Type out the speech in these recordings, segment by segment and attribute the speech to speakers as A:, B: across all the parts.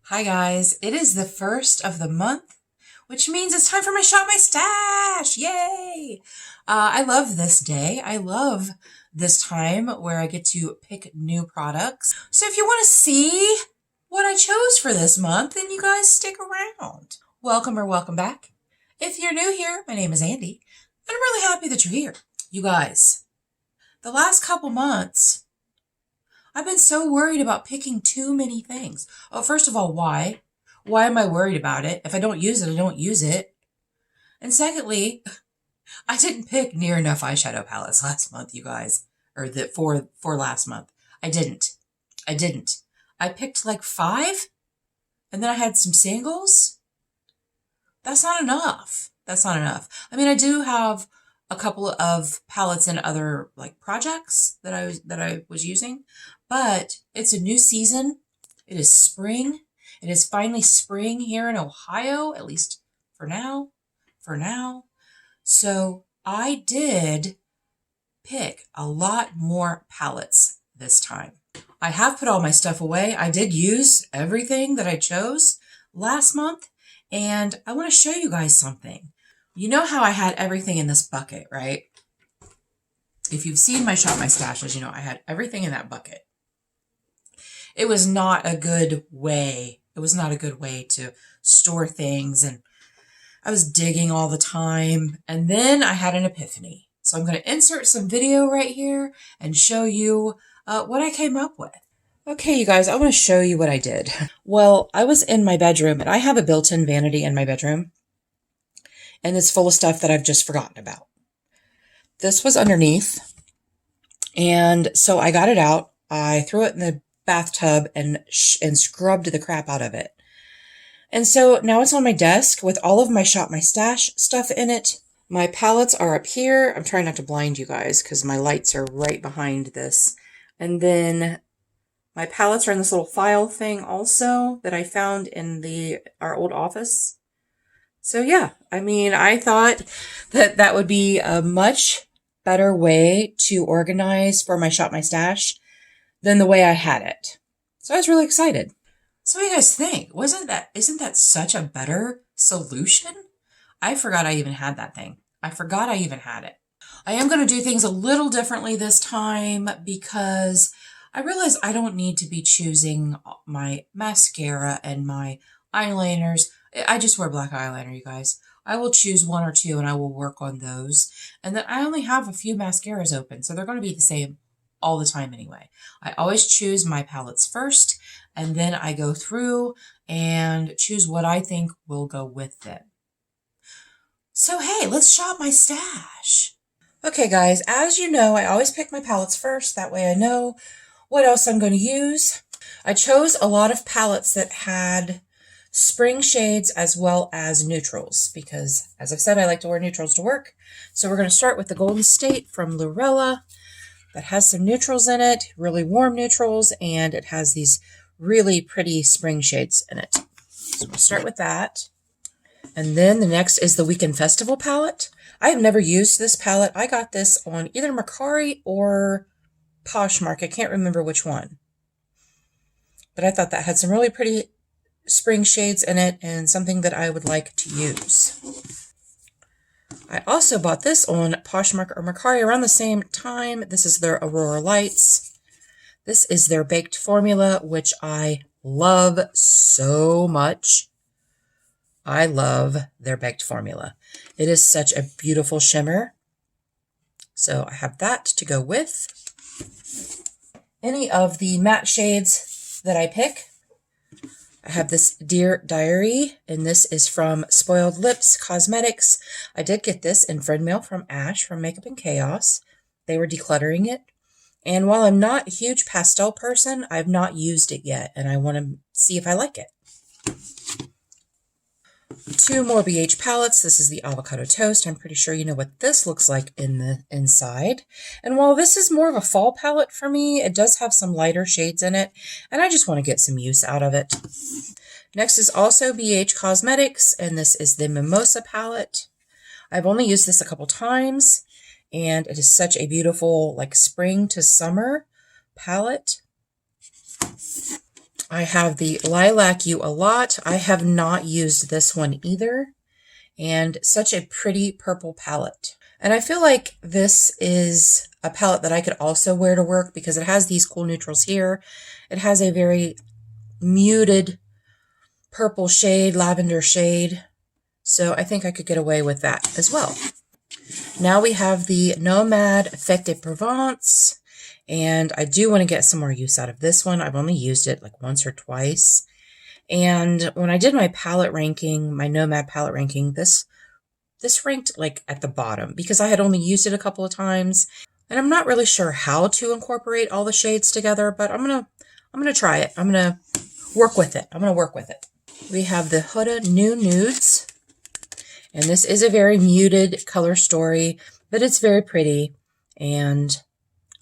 A: Hi guys, it is the first of the month, which means it's time for my Shop My Stash! Yay! I love this day. I love this time where I get to pick new products. So if you want to see what I chose for this month, then you guys stick around. Welcome or welcome back. If you're new here, my name is Andi, and I'm really happy that you're here. You guys, the last couple months, I've been so worried about picking too many things. Oh, first of all, why? Why am I worried about it? If I don't use it, I don't use it. And secondly, I didn't pick near enough eyeshadow palettes last month, you guys. Or for last month. I didn't. I picked like 5, and then I had some singles. That's not enough. I mean, I do have a couple of palettes in other like projects that I was using, but it's a new season. It is spring. It is finally spring here in Ohio, at least for now. So I did pick a lot more palettes this time. I have put all my stuff away. I did use everything that I chose last month, and I want to show you guys something. You know how I had everything in this bucket, right? If you've seen my Shop My Stashes, you know I had everything in that bucket. It was not a good way. It was not a good way to store things, and I was digging all the time. And then I had an epiphany. So I'm going to insert some video right here and show you what I came up with. Okay, you guys, I want to show you what I did. Well, I was in my bedroom, and I have a built-in vanity in my bedroom. And it's full of stuff that I've just forgotten about. This was underneath, and so I got it out. I threw it in the bathtub and scrubbed the crap out of it. And so now it's on my desk with all of my Shop My Stash stuff in it. My palettes are up here. I'm trying not to blind you guys because my lights are right behind this. And then my palettes are in this little file thing also that I found in our old office. So yeah, I mean, I thought that would be a much better way to organize for my Shop My Stash than the way I had it. So I was really excited. So what do you guys think? Isn't that such a better solution? I forgot I even had that thing. I forgot I even had it. I am going to do things a little differently this time because I realize I don't need to be choosing my mascara and my eyeliners. I just wear black eyeliner, you guys. I will choose 1 or 2 and I will work on those. And then I only have a few mascaras open, so they're going to be the same all the time anyway. I always choose my palettes first, and then I go through and choose what I think will go with them. So hey, let's shop my stash. Okay guys, as you know, I always pick my palettes first. That way I know what else I'm going to use. I chose a lot of palettes that had spring shades as well as neutrals because, as I've said, I like to wear neutrals to work. So we're going to start with the Golden State from Lurella that has some neutrals in it, really warm neutrals, and it has these really pretty spring shades in it. So we'll start with that. And then the next is the Weekend Festival palette. I have never used this palette. I got this on either Mercari or Poshmark. I can't remember which one. But I thought that had some really pretty spring shades in it and something that I would like to use. I also bought this on Poshmark or Mercari around the same time. This is their Aurora Lights. This is their baked formula, which I love so much. I love their baked formula. It is such a beautiful shimmer. So I have that to go with. Any of the matte shades that I pick. I have this Dear Diary, and this is from Spoiled Lips Cosmetics. I did get this in friend mail from Ash from Makeup and Chaos. They were decluttering it. And while I'm not a huge pastel person, I've not used it yet, and I want to see if I like it. 2 more BH palettes. This is the Avocado Toast. I'm pretty sure you know what this looks like in the inside. And while this is more of a fall palette for me, it does have some lighter shades in it, and I just want to get some use out of it. Next is also BH Cosmetics, and this is the Mimosa palette. I've only used this a couple times, and it is such a beautiful, like, spring to summer palette. I have the Lilac You a Lot. I have not used this one either. And such a pretty purple palette. And I feel like this is a palette that I could also wear to work because it has these cool neutrals here. It has a very muted purple shade, lavender shade. So I think I could get away with that as well. Now we have the Nomad Effect de Provence. And I do want to get some more use out of this one. I've only used it like once or twice. And when I did my palette ranking, my Nomad palette ranking, this ranked like at the bottom because I had only used it a couple of times. And I'm not really sure how to incorporate all the shades together, but I'm gonna try it. I'm gonna work with it. We have the Huda New Nudes. And this is a very muted color story, but it's very pretty and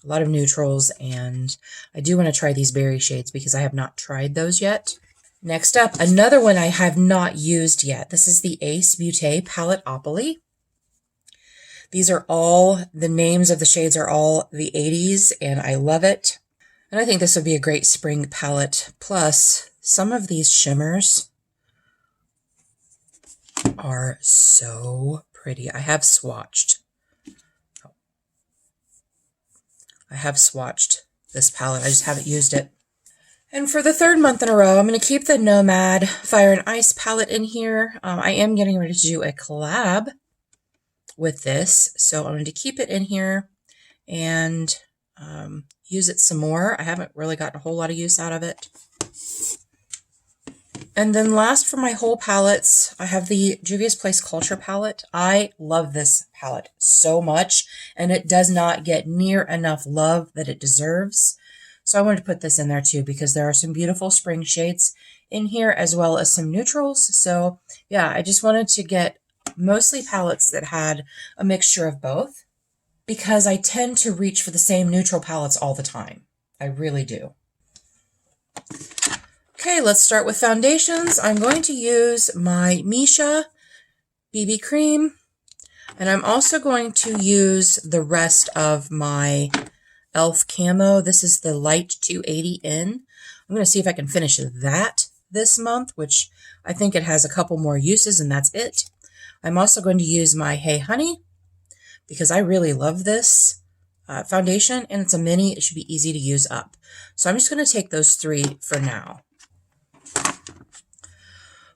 A: a lot of neutrals. And I do want to try these berry shades because I have not tried those yet. Next up, another one I have not used yet. This is the Ace Beauté Paletteopoly. These are all, the names of the shades are all the 80s, and I love it. And I think this would be a great spring palette. Plus, some of these shimmers are so pretty. I have swatched this palette. I just haven't used it. And for the third month in a row, I'm going to keep the Nomad Fire and Ice palette in here. I am getting ready to do a collab with this, so I'm going to keep it in here and use it some more. I haven't really gotten a whole lot of use out of it. And then last for my whole palettes, I have the Juvia's Place Culture palette. I love this palette so much, and it does not get near enough love that it deserves. So I wanted to put this in there too because there are some beautiful spring shades in here as well as some neutrals. So yeah, I just wanted to get mostly palettes that had a mixture of both because I tend to reach for the same neutral palettes all the time. I really do. Okay, let's start with foundations. I'm going to use my Misha BB cream, and I'm also going to use the rest of my e.l.f. camo. This is the Light 280 in. I'm going to see if I can finish that this month, which I think it has a couple more uses, and that's it. I'm also going to use my Hey Honey because I really love this foundation, and it's a mini. It should be easy to use up. So I'm just going to take those three for now.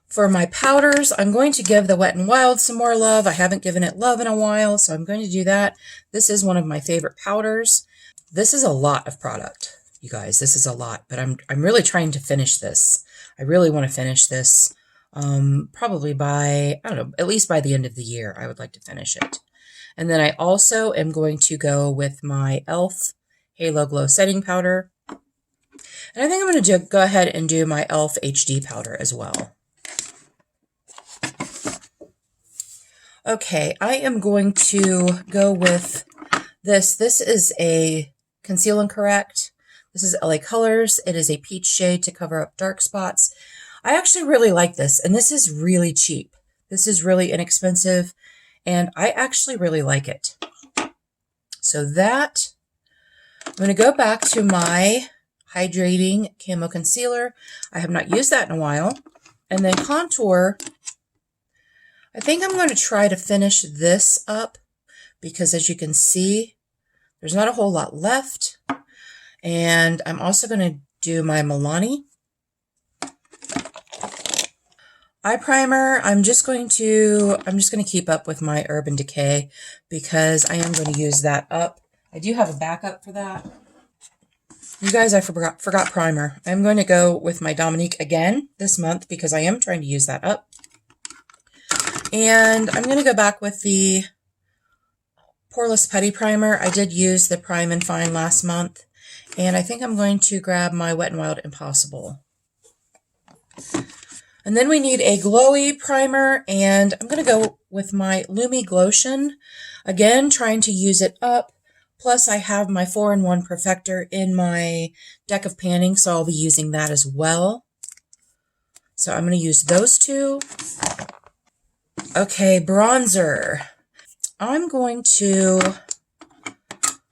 A: For my powders, I'm going to give the Wet n Wild some more love. I haven't given it love in a while, so I'm going to do that. This is one of my favorite powders. This is a lot of product, you guys. This is a lot, but I'm really trying to finish this. I really want to finish this probably by, I don't know, at least by the end of the year. I would like to finish it. And then I also am going to go with my e.l.f. Halo Glow Setting Powder. And I think I'm going to go ahead and do my e.l.f. HD powder as well. Okay, I am going to go with this. This is a Conceal and Correct. This is LA Colors. It is a peach shade to cover up dark spots. I actually really like this, and this is really cheap. This is really inexpensive, and I actually really like it. So that, I'm going to go back to my Hydrating Camo Concealer. I have not used that in a while. And then contour, I think I'm going to try to finish this up because as you can see, there's not a whole lot left. And I'm also going to do my Milani eye primer. I'm just going to keep up with my Urban Decay because I am going to use that up. I do have a backup for that. You guys, I forgot primer. I'm going to go with my Dominique again this month because I am trying to use that up. And I'm going to go back with the Poreless Putty Primer. I did use the Prime and Fine last month. And I think I'm going to grab my Wet n Wild Impossible. And then we need a glowy primer. And I'm going to go with my Lumi Glotion. Again, trying to use it up. Plus, I have my 4-in-1 Perfector in my deck of panning, so I'll be using that as well. So I'm going to use those two. Okay, bronzer. I'm going to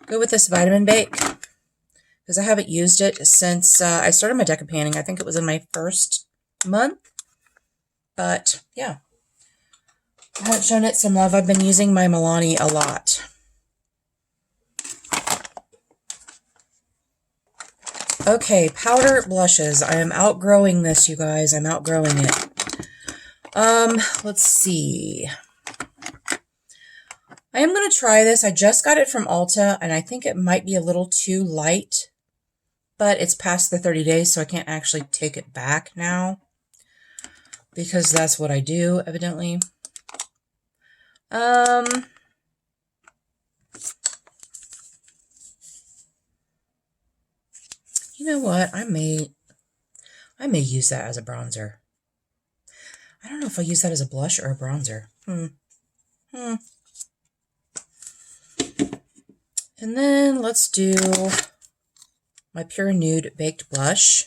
A: go with this Vitamin Bake because I haven't used it since I started my deck of painting. I think it was in my first month. But yeah, I haven't shown it some love. I've been using my Milani a lot. Okay, powder blushes. I am outgrowing this, you guys. I'm outgrowing it. Let's see. I am going to try this. I just got it from Ulta, and I think it might be a little too light, but it's past the 30 days, so I can't actually take it back now, because that's what I do, evidently. You know what? I may use that as a bronzer. I don't know if I'll use that as a blush or a bronzer. And then let's do my Pure Nude Baked Blush.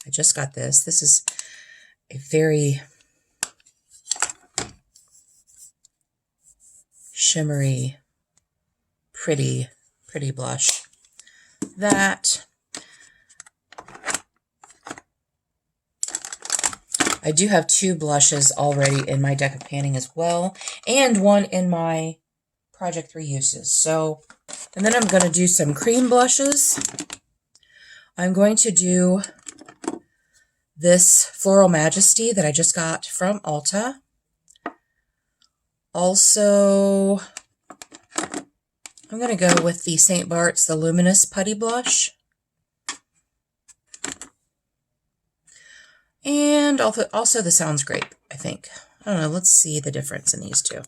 A: I just got this. This is a very shimmery, pretty blush. That. I do have 2 blushes already in my deck of painting as well, and 1 in my Project 3 uses. So, and then I'm going to do some cream blushes. I'm going to do this Floral Majesty that I just got from Ulta. Also, I'm going to go with the St. Bart's, the Luminous Putty Blush. And also the Sounds Grape, I think. I don't know, let's see the difference in these two.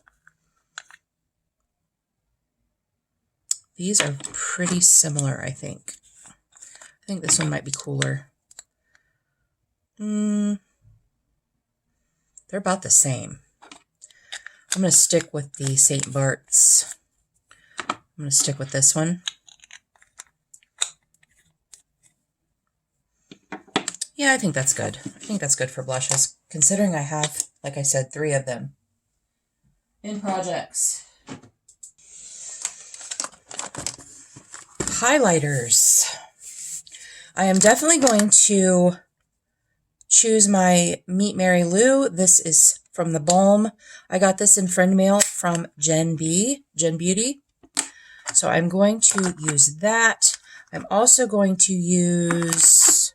A: These are pretty similar, I think. I think this one might be cooler. They're about the same. I'm going to stick with the St. Bart's. I'm going to stick with this one. Yeah, I think that's good. I think that's good for blushes, considering I have, like I said, 3 of them in projects. Highlighters. I am definitely going to choose my Meet Mary Lou. This is from the Balm. I got this in friend mail from Jen Beauty. So I'm going to use that. I'm also going to use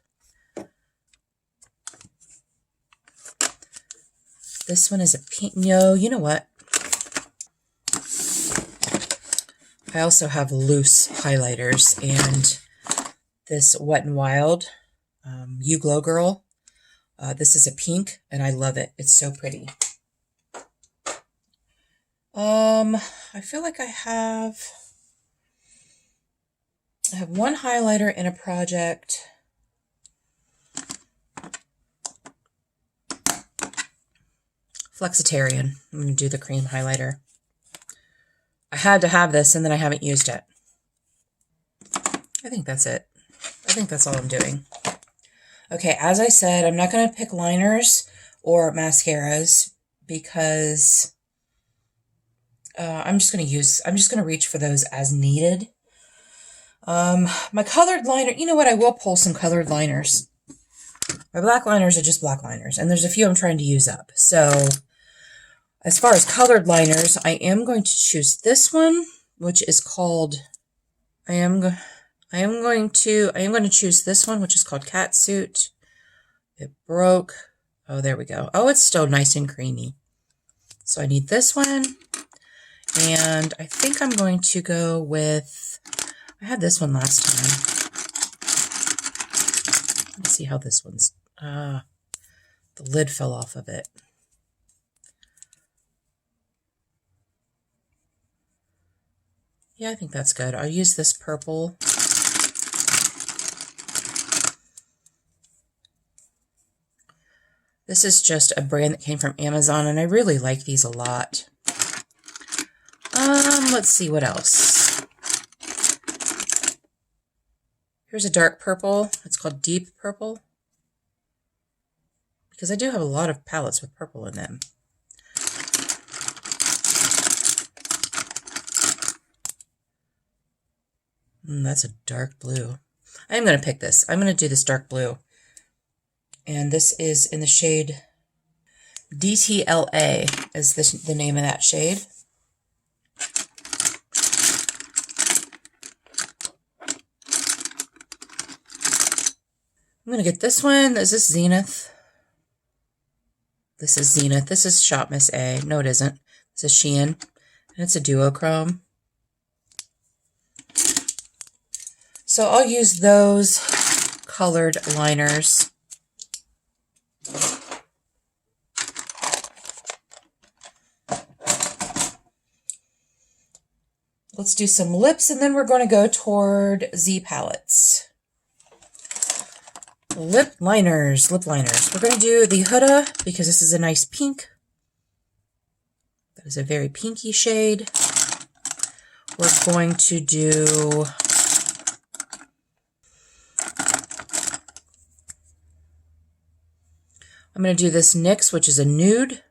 A: this one is a pink. No, you know what? I also have loose highlighters, and this Wet n Wild You Glow Girl. This is a pink, and I love it. It's so pretty. I feel like I have 1 highlighter in a project. Flexitarian. I'm going to do the cream highlighter. I had to have this, and then I haven't used it. I think that's it. I think that's all I'm doing. Okay, as I said, I'm not going to pick liners or mascaras because I'm just going to reach for those as needed. My colored liner, you know what? I will pull some colored liners. My black liners are just black liners, and there's a few I'm trying to use up. So, as far as colored liners, I am going to choose this one, which is called, I am going to choose this one, which is called Catsuit. It broke. Oh, there we go. Oh, it's still nice and creamy. So I need this one. And I think I'm going to go with, I had this one last time. Let me see how this one's, the lid fell off of it. Yeah, I think that's good. I'll use this purple. This is just a brand that came from Amazon, and I really like these a lot. Let's see what else. Here's a dark purple. It's called Deep Purple. Because I do have a lot of palettes with purple in them. That's a dark blue. I am going to pick this. I'm going to do this dark blue. And this is in the shade DTLA is the name of that shade. I'm going to get this one. Is this Zenith? This is Zenith. This is Shop Miss A. No, it isn't. This is Shein. And it's a duochrome. So I'll use those colored liners. Let's do some lips, and then we're going to go toward Z palettes. Lip liners. We're going to do the Huda because this is a nice pink. That is a very pinky shade. We're going to do I'm going to do this NYX, which is a nude.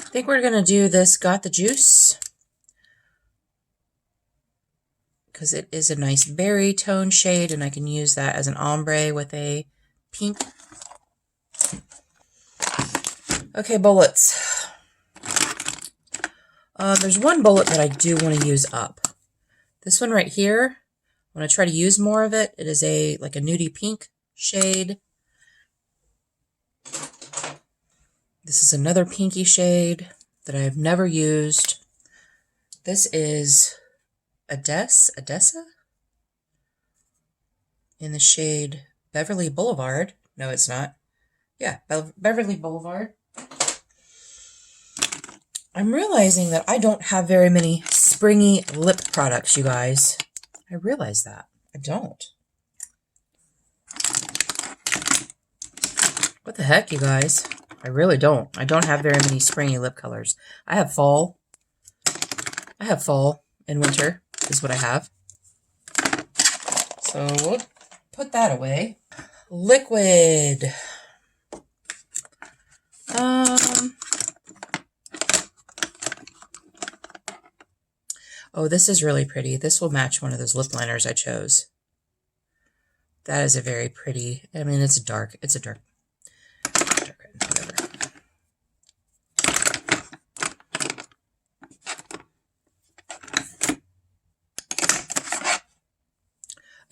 A: I think we're going to do this Got the Juice because it is a nice berry tone shade, and I can use that as an ombre with a pink. Okay, bullets. There's one bullet that I do want to use up. This one right here, I'm going to try to use more of it. It is like a nudie pink shade. This is another pinky shade that I have never used. This is Odessa in the shade Beverly Boulevard. No, it's not. Yeah, Beverly Boulevard. I'm realizing that I don't have very many springy lip products, you guys. I realize that. I don't. What the heck, you guys? I really don't. I don't have very many springy lip colors. I have fall. And winter is what I have. So we'll put that away. Liquid. Oh, this is really pretty. This will match one of those lip liners I chose. That is a very pretty, I mean, it's a dark, whatever.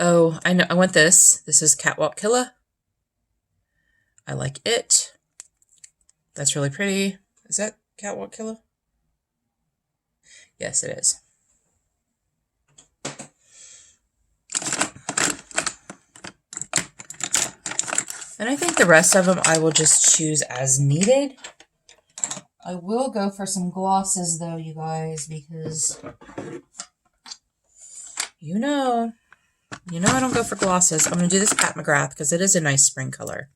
A: Oh, I know, I want this. This is Catwalk Killer. I like it. That's really pretty. Is that Catwalk Killer? Yes, it is. And I think the rest of them I will just choose as needed. I will go for some glosses though, you guys, because you know I don't go for glosses. I'm going to do this Pat McGrath because it is a nice spring color.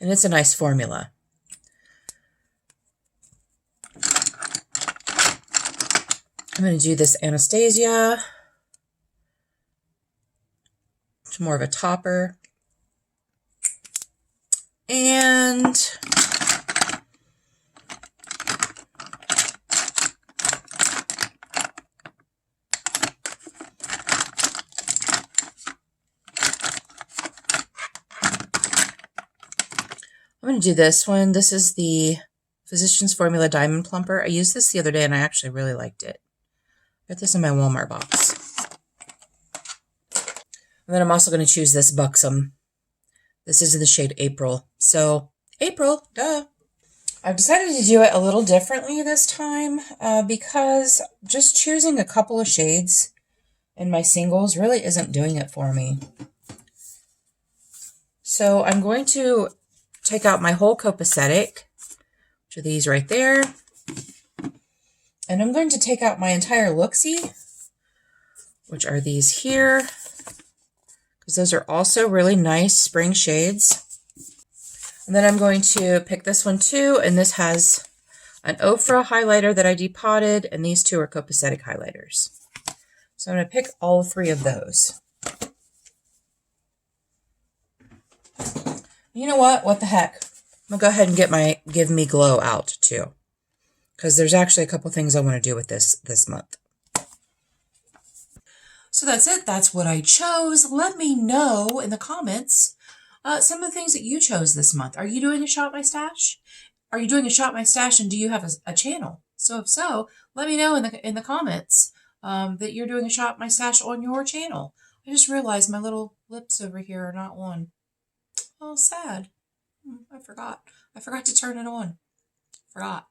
A: And it's a nice formula. I'm going to do this Anastasia. It's more of a topper. And I'm going to do this one. This is the Physicians Formula Diamond Plumper. I used this the other day and I actually really liked it. I got this in my Walmart box. And then I'm also going to choose this Buxom. This is in the shade April. So, April, duh. I've decided to do it a little differently this time because just choosing a couple of shades in my singles really isn't doing it for me. So I'm going to take out my whole copacetic, which are these right there. And I'm going to take out my entire Looksy, which are these here, because those are also really nice spring shades. And then I'm going to pick this one too, and this has an Ofra highlighter that I depotted, and these two are copacetic highlighters. So I'm going to pick all three of those. You know what? What the heck? I'm going to go ahead and get my Give Me Glow out too, because there's actually a couple things I want to do with this month. So that's it. That's what I chose. Let me know in the comments some of the things that you chose this month. Are you doing a Shop My Stash? Are you doing a Shop My Stash, and do you have a channel? So if so, let me know in the comments that you're doing a Shop My Stash on your channel. I just realized my little lips over here are not on. Oh, sad. I forgot. I forgot to turn it on. Forgot.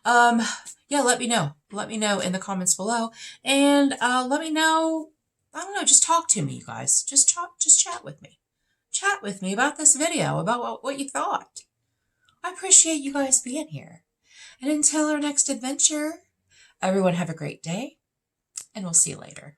A: Yeah, let me know. Let me know in the comments below. And let me know, I don't know, just talk to me, you guys. Just chat with me. Chat with me about this video, about what you thought. I appreciate you guys being here. And until our next adventure, everyone have a great day, and we'll see you later.